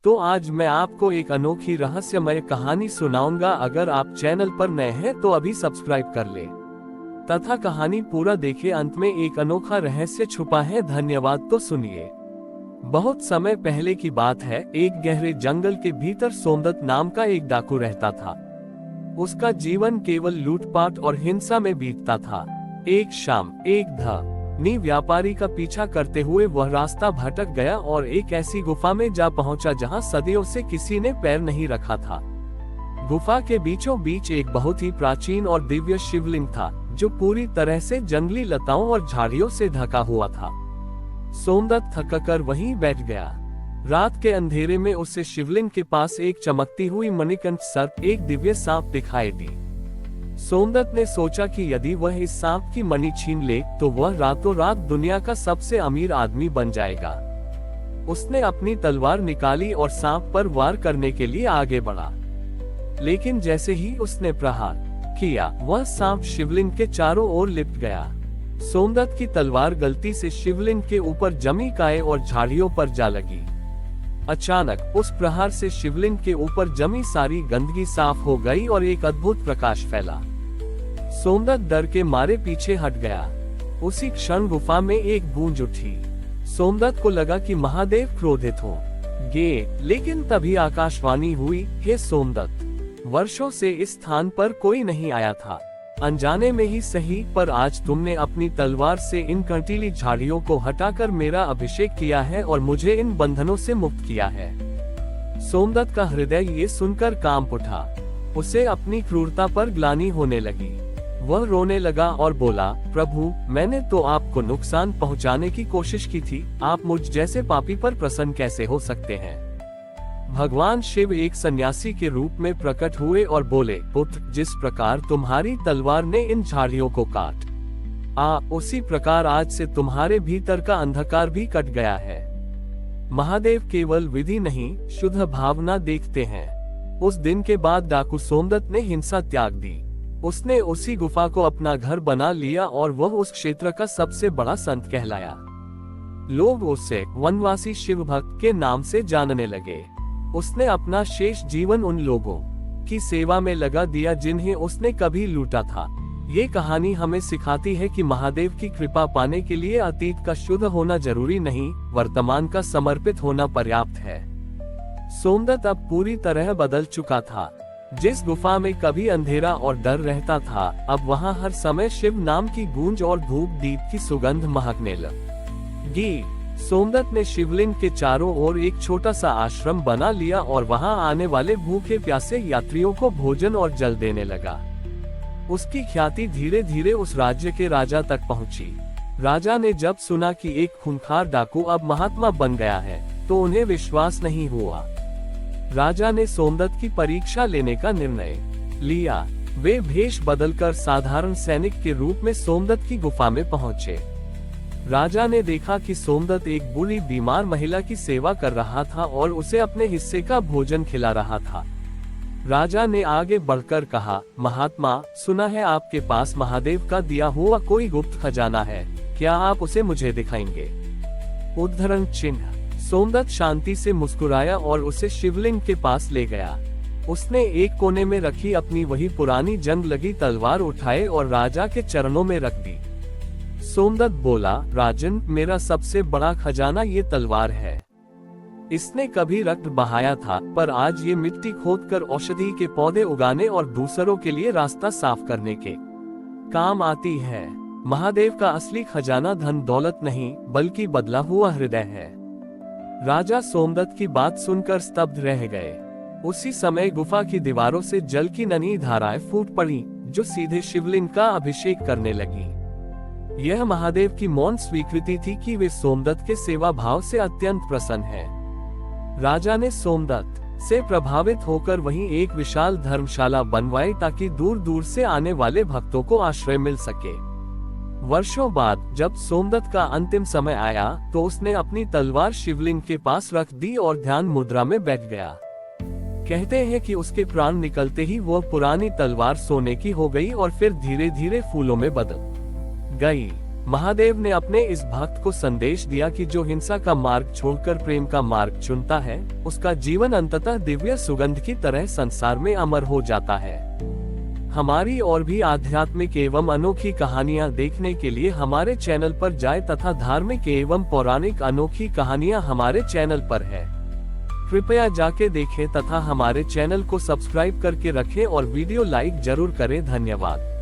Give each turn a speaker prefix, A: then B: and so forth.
A: तो आज मैं आपको एक अनोखी रहस्यमय कहानी सुनाऊंगा। अगर आप चैनल पर नए हैं तो अभी सब्सक्राइब कर ले तथा कहानी पूरा देखें। अंत में एक अनोखा रहस्य छुपा है। धन्यवाद। तो सुनिए। बहुत समय पहले की बात है। एक गहरे जंगल के भीतर सोमदत्त नाम का एक डाकू रहता था। उसका जीवन केवल लूटपाट और हिंसा में बीतता था। एक शाम एक धनी व्यापारी का पीछा करते हुए वह रास्ता भटक गया और एक ऐसी गुफा में जा पहुंचा जहां सदियों से किसी ने पैर नहीं रखा था। गुफा के बीचों बीच एक बहुत ही प्राचीन और दिव्य शिवलिंग था, जो पूरी तरह से जंगली लताओं और झाड़ियों से ढका हुआ था। सोमदत्त थककर वहीं बैठ गया। रात के अंधेरे में उसे शिवलिंग के पास एक चमकती हुई मणिकंठ सर्प, एक दिव्य सांप दिखाई दी। सोमदत्त ने सोचा कि यदि वह इस सांप की मणि छीन ले तो वह रातों रात दुनिया का सबसे अमीर आदमी बन जाएगा। उसने अपनी तलवार निकाली और सांप पर वार करने के लिए आगे बढ़ा। लेकिन जैसे ही उसने प्रहार किया, वह सांप शिवलिंग के चारों ओर लिपट गया। सोमदत्त की तलवार गलती से शिवलिंग के ऊपर जमी काई और झाड़ियों पर जा लगी। अचानक उस प्रहार से शिवलिंग के ऊपर जमी सारी गंदगी साफ हो गई और एक अद्भुत प्रकाश फैला। सोमदत्त डर के मारे पीछे हट गया। उसी क्षण गुफा में एक गूंज उठी। सोमदत्त को लगा कि महादेव क्रोधित होंगे, लेकिन तभी आकाशवाणी हुई, हे सोमदत्त, वर्षों से इस स्थान पर कोई नहीं आया था। अनजाने में ही सही, पर आज तुमने अपनी तलवार से इन कंटीली झाड़ियों को हटाकर मेरा अभिषेक किया है और मुझे इन बंधनों से मुक्त किया है। सोमदत्त का हृदय ये सुनकर कांप उठा। उसे अपनी क्रूरता पर ग्लानि होने लगी। वह रोने लगा और बोला, प्रभु, मैंने तो आपको नुकसान पहुंचाने की कोशिश की थी। आप मुझ जैसे पापी पर प्रसन्न कैसे हो सकते हैं? भगवान शिव एक सन्यासी के रूप में प्रकट हुए और बोले, पुत्र, जिस प्रकार तुम्हारी तलवार ने इन झाड़ियों को काट उसी प्रकार आज से तुम्हारे भीतर का अंधकार भी कट गया है। महादेव केवल विधि नहीं, शुद्ध भावना देखते हैं। उस दिन के बाद डाकू सोमदत्त ने हिंसा त्याग दी। उसने उसी गुफा को अपना घर बना लिया और वह उस क्षेत्र का सबसे बड़ा संत कहलाया। लोग उसे वनवासी शिव भक्त के नाम से जानने लगे। उसने अपना शेष जीवन उन लोगों की सेवा में लगा दिया जिन्हें उसने कभी लूटा था। ये कहानी हमें सिखाती है कि महादेव की कृपा पाने के लिए अतीत का शुद्ध होना जरूरी नहीं, वर्तमान का समर्पित होना पर्याप्त है। सोमदत्त अब पूरी तरह बदल चुका था। जिस गुफा में कभी अंधेरा और डर रहता था, अब वहां हर समय शिव नाम की गूंज और धूप दीप की सुगंध महकने लगी। सोमदत्त ने शिवलिंग के चारों ओर एक छोटा सा आश्रम बना लिया और वहां आने वाले भूखे प्यासे यात्रियों को भोजन और जल देने लगा। उसकी ख्याति धीरे धीरे उस राज्य के राजा तक पहुंची। राजा ने जब सुना कि एक खूंखार डाकू अब महात्मा बन गया है, तो उन्हें विश्वास नहीं हुआ। राजा ने सोमदत्त की परीक्षा लेने का निर्णय लिया। वे भेष बदलकर साधारण सैनिक के रूप में सोमदत्त की गुफा में पहुंचे। राजा ने देखा कि सोमदत्त एक बुरी बीमार महिला की सेवा कर रहा था और उसे अपने हिस्से का भोजन खिला रहा था। राजा ने आगे बढ़कर कहा, महात्मा, सुना है आपके पास महादेव का दिया हुआ कोई गुप्त खजाना है, क्या आप उसे मुझे दिखाएंगे? उद्धरण चिन्ह। सोमदत्त शांति से मुस्कुराया और उसे शिवलिंग के पास ले गया। उसने एक कोने में रखी अपनी वही पुरानी जंग लगी तलवार उठाए और राजा के चरणों में रख दी। सोमदत्त बोला, राजन, मेरा सबसे बड़ा खजाना ये तलवार है। इसने कभी रक्त बहाया था, पर आज ये मिट्टी खोदकर औषधि के पौधे उगाने और दूसरों के लिए रास्ता साफ करने के काम आती है। महादेव का असली खजाना धन दौलत नहीं, बल्कि बदला हुआ हृदय है। राजा सोमदत्त की बात सुनकर स्तब्ध रह गए। उसी समय गुफा की दीवारों से जल की नन्ही धाराएं फूट पड़ी, जो सीधे शिवलिंग का अभिषेक करने लगी। यह महादेव की मौन स्वीकृति थी कि वे सोमदत्त के सेवा भाव से अत्यंत प्रसन्न हैं। राजा ने सोमदत्त से प्रभावित होकर वहीं एक विशाल धर्मशाला बनवाई ताकि दूर दूर से आने वाले भक्तों को आश्रय मिल सके। वर्षों बाद जब सोमदत्त का अंतिम समय आया, तो उसने अपनी तलवार शिवलिंग के पास रख दी और ध्यान मुद्रा में बैठ गया। कहते हैं कि उसके प्राण निकलते ही वह पुरानी तलवार सोने की हो गई और फिर धीरे धीरे फूलों में बदल गई। महादेव ने अपने इस भक्त को संदेश दिया कि जो हिंसा का मार्ग छोड़कर प्रेम का मार्ग चुनता है, उसका जीवन अंततः दिव्य सुगंध की तरह संसार में अमर हो जाता है। हमारी और भी आध्यात्मिक एवं अनोखी कहानियां देखने के लिए हमारे चैनल पर जाएं तथा धार्मिक एवं पौराणिक अनोखी कहानियां हमारे चैनल पर है। कृपया जाके देखें तथा हमारे चैनल को सब्सक्राइब करके रखें और वीडियो लाइक जरूर करें। धन्यवाद।